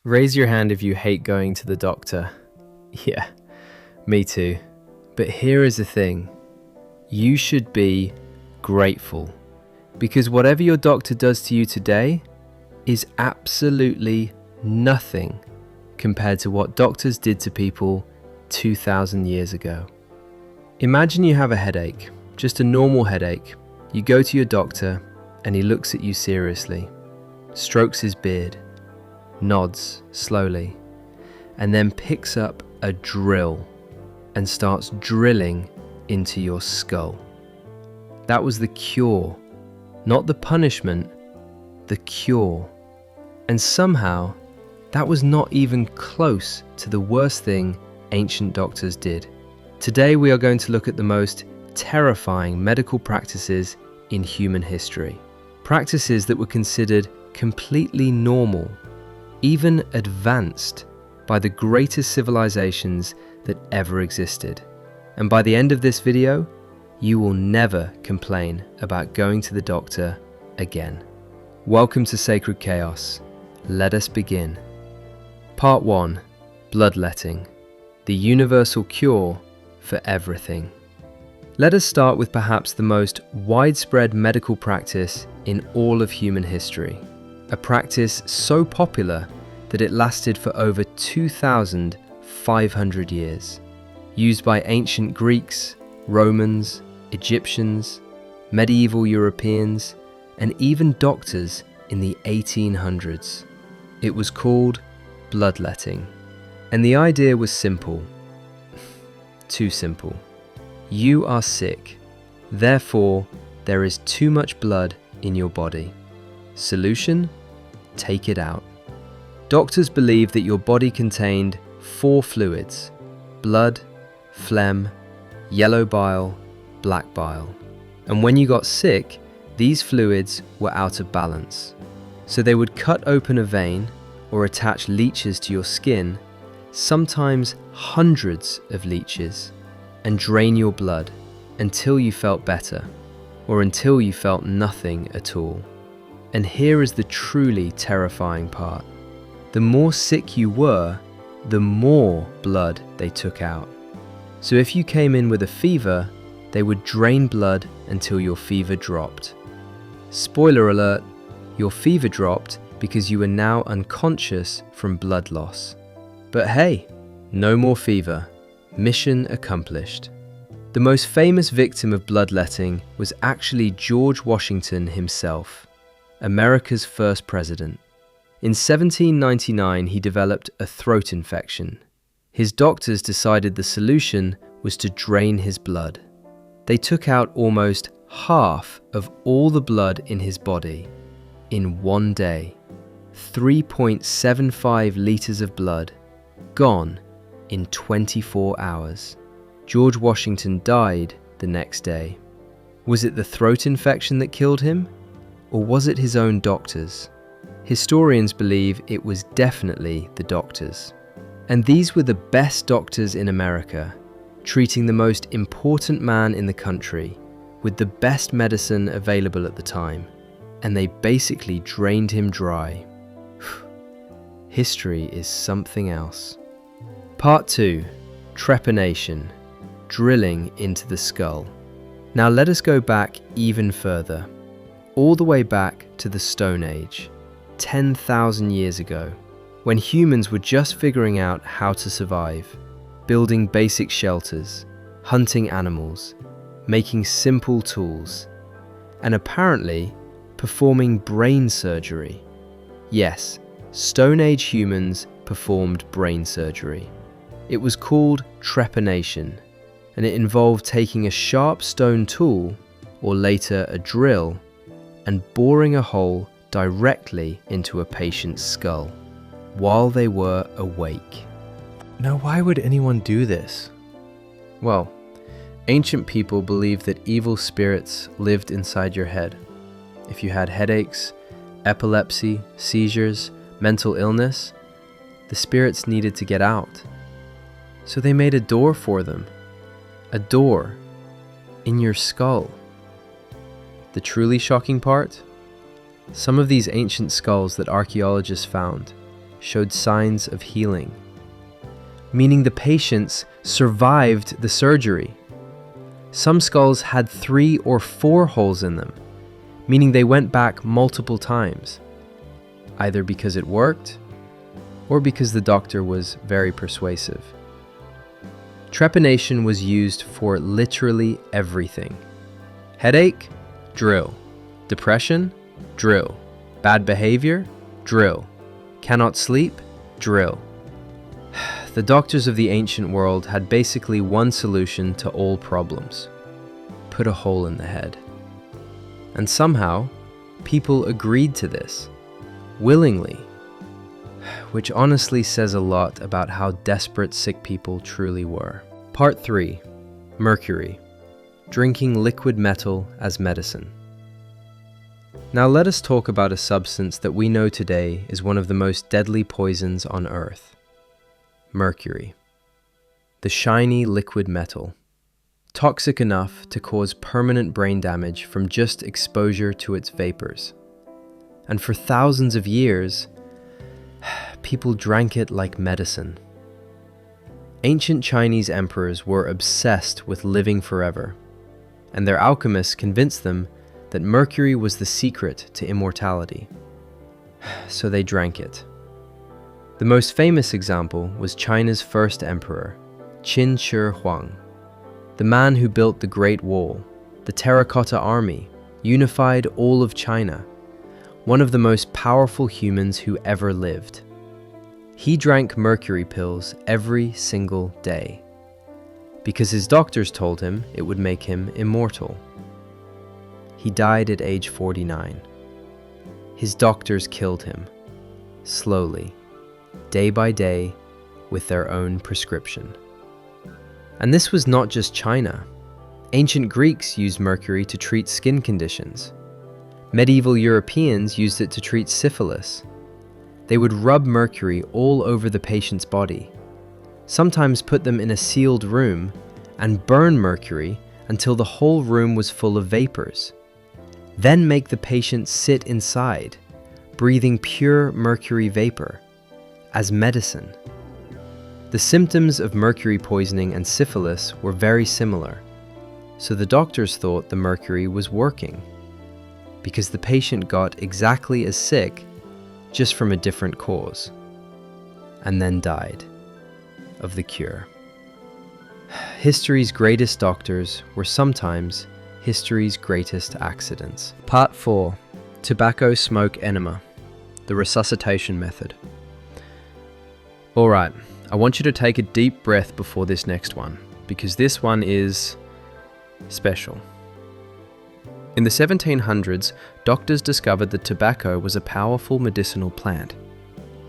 Raise your hand if you hate going to the doctor. Yeah, me too. But here is the thing. You should be grateful. Because whatever your doctor does to you today is absolutely nothing compared to what doctors did to people 2,000 years ago. Imagine you have a headache, just a normal headache. You go to your doctor and he looks at you seriously, strokes his beard, nods slowly, and then picks up a drill and starts drilling into your skull. That was the cure, not the punishment, the cure. And somehow, that was not even close to the worst thing ancient doctors did. Today we are going to look at the most terrifying medical practices in human history. Practices that were considered completely normal, even advanced by the greatest civilizations that ever existed. And by the end of this video, you will never complain about going to the doctor again. Welcome to Sacred Chaos. Let us begin. Part 1. Bloodletting. The universal cure for everything. Let us start with perhaps the most widespread medical practice in all of human history. A practice so popular that it lasted for over 2,500 years. Used by ancient Greeks, Romans, Egyptians, medieval Europeans, and even doctors in the 1800s. It was called bloodletting. And the idea was simple. Too simple. You are sick, therefore there is too much blood in your body. Solution? Take it out. Doctors believed that your body contained 4 fluids: blood, phlegm, yellow bile, black bile. And when you got sick, these fluids were out of balance. So they would cut open a vein or attach leeches to your skin, sometimes hundreds of leeches, and drain your blood until you felt better, or until you felt nothing at all. And here is the truly terrifying part. The more sick you were, the more blood they took out. So if you came in with a fever, they would drain blood until your fever dropped. Spoiler alert, your fever dropped because you were now unconscious from blood loss. But hey, no more fever. Mission accomplished. The most famous victim of bloodletting was actually George Washington himself, America's first president. In 1799, he developed a throat infection. His doctors decided the solution was to drain his blood. They took out almost half of all the blood in his body in one day. 3.75 liters of blood gone in 24 hours. George Washington died the next day. Was it the throat infection that killed him? Or was it his own doctors? Historians believe it was definitely the doctors. And these were the best doctors in America, treating the most important man in the country with the best medicine available at the time. And they basically drained him dry. History is something else. Part 2. Trepanation. Drilling into the skull. Now let us go back even further. All the way back to the Stone Age, 10,000 years ago, when humans were just figuring out how to survive, building basic shelters, hunting animals, making simple tools, and apparently performing brain surgery. Yes, Stone Age humans performed brain surgery. It was called trepanation, and it involved taking a sharp stone tool, or later a drill, and boring a hole directly into a patient's skull while they were awake. Now, why would anyone do this? Well, ancient people believed that evil spirits lived inside your head. If you had headaches, epilepsy, seizures, mental illness, the spirits needed to get out. So they made a door for them. A door in your skull. The truly shocking part? Some of these ancient skulls that archaeologists found showed signs of healing, meaning the patients survived the surgery. Some skulls had 3 or 4 holes in them, meaning they went back multiple times, either because it worked or because the doctor was very persuasive. Trepanation was used for literally everything. Headache? Drill. Depression? Drill. Bad behavior? Drill. Cannot sleep? Drill. The doctors of the ancient world had basically one solution to all problems: put a hole in the head. And somehow, people agreed to this, willingly, which honestly says a lot about how desperate sick people truly were. Part 3. Mercury. Drinking liquid metal as medicine. Now let us talk about a substance that we know today is one of the most deadly poisons on Earth. Mercury. The shiny liquid metal. Toxic enough to cause permanent brain damage from just exposure to its vapors. And for thousands of years, people drank it like medicine. Ancient Chinese emperors were obsessed with living forever, and their alchemists convinced them that mercury was the secret to immortality. So they drank it. The most famous example was China's first emperor, Qin Shi Huang, the man who built the Great Wall, the Terracotta Army, unified all of China, one of the most powerful humans who ever lived. He drank mercury pills every single day, because his doctors told him it would make him immortal. He died at age 49. His doctors killed him, slowly, day by day, with their own prescription. And this was not just China. Ancient Greeks used mercury to treat skin conditions. Medieval Europeans used it to treat syphilis. They would rub mercury all over the patient's body, sometimes put them in a sealed room, and burn mercury until the whole room was full of vapors. Then make the patient sit inside, breathing pure mercury vapor, as medicine. The symptoms of mercury poisoning and syphilis were very similar, so the doctors thought the mercury was working, because the patient got exactly as sick, just from a different cause, and then died of the cure. History's greatest doctors were sometimes history's greatest accidents. Part 4. Tobacco smoke enema, the resuscitation method. Alright, I want you to take a deep breath before this next one, because this one is special. In the 1700s, doctors discovered that tobacco was a powerful medicinal plant.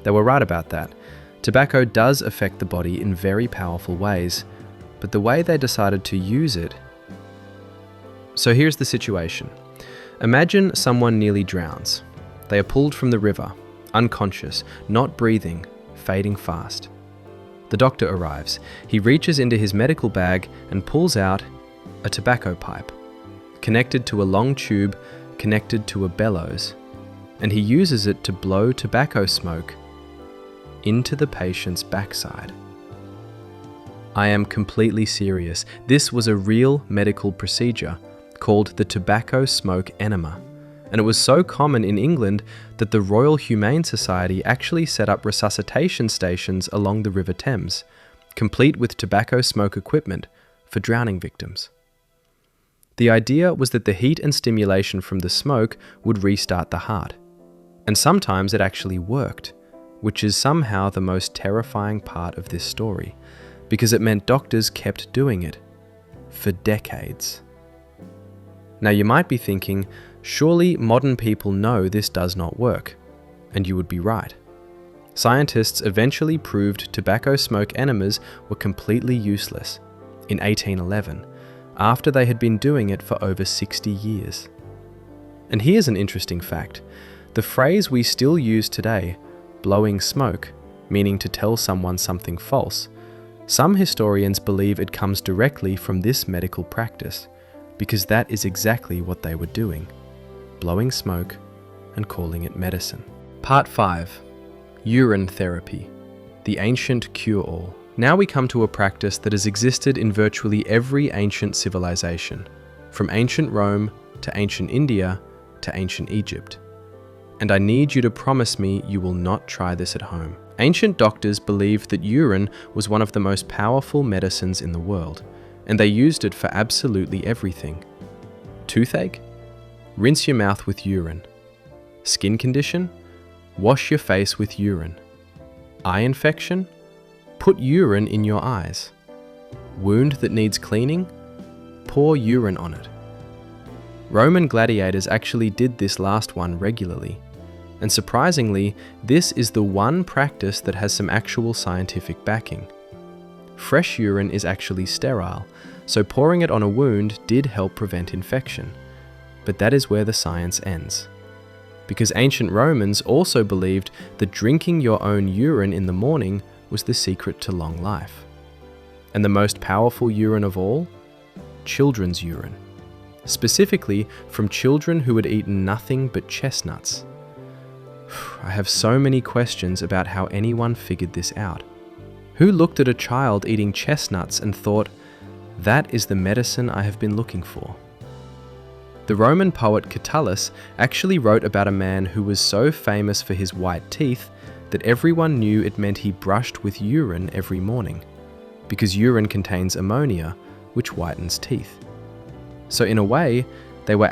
They were right about that. Tobacco does affect the body in very powerful ways, but the way they decided to use it... So here's the situation. Imagine someone nearly drowns. They are pulled from the river, unconscious, not breathing, fading fast. The doctor arrives. He reaches into his medical bag and pulls out a tobacco pipe, connected to a long tube, connected to a bellows, and he uses it to blow tobacco smoke into the patient's backside. I am completely serious. This was a real medical procedure called the tobacco smoke enema, and it was so common in England that the Royal Humane Society actually set up resuscitation stations along the River Thames, complete with tobacco smoke equipment for drowning victims. The idea was that the heat and stimulation from the smoke would restart the heart. And sometimes it actually worked, which is somehow the most terrifying part of this story, because it meant doctors kept doing it for decades. Now you might be thinking, surely modern people know this does not work, and you would be right. Scientists eventually proved tobacco smoke enemas were completely useless in 1811, after they had been doing it for over 60 years. And here's an interesting fact. The phrase we still use today, blowing smoke, meaning to tell someone something false, some historians believe it comes directly from this medical practice, because that is exactly what they were doing, blowing smoke and calling it medicine. Part 5. Urine therapy, the ancient cure-all. Now we come to a practice that has existed in virtually every ancient civilization, from ancient Rome to ancient India to ancient Egypt. And I need you to promise me you will not try this at home. Ancient doctors believed that urine was one of the most powerful medicines in the world, and they used it for absolutely everything. Toothache? Rinse your mouth with urine. Skin condition? Wash your face with urine. Eye infection? Put urine in your eyes. Wound that needs cleaning? Pour urine on it. Roman gladiators actually did this last one regularly. And surprisingly, this is the one practice that has some actual scientific backing. Fresh urine is actually sterile, so pouring it on a wound did help prevent infection. But that is where the science ends. Because ancient Romans also believed that drinking your own urine in the morning was the secret to long life. And the most powerful urine of all? Children's urine. Specifically from children who had eaten nothing but chestnuts. I have so many questions about how anyone figured this out. Who looked at a child eating chestnuts and thought, that is the medicine I have been looking for? The Roman poet Catullus actually wrote about a man who was so famous for his white teeth that everyone knew it meant he brushed with urine every morning, because urine contains ammonia, which whitens teeth. So in a way, they were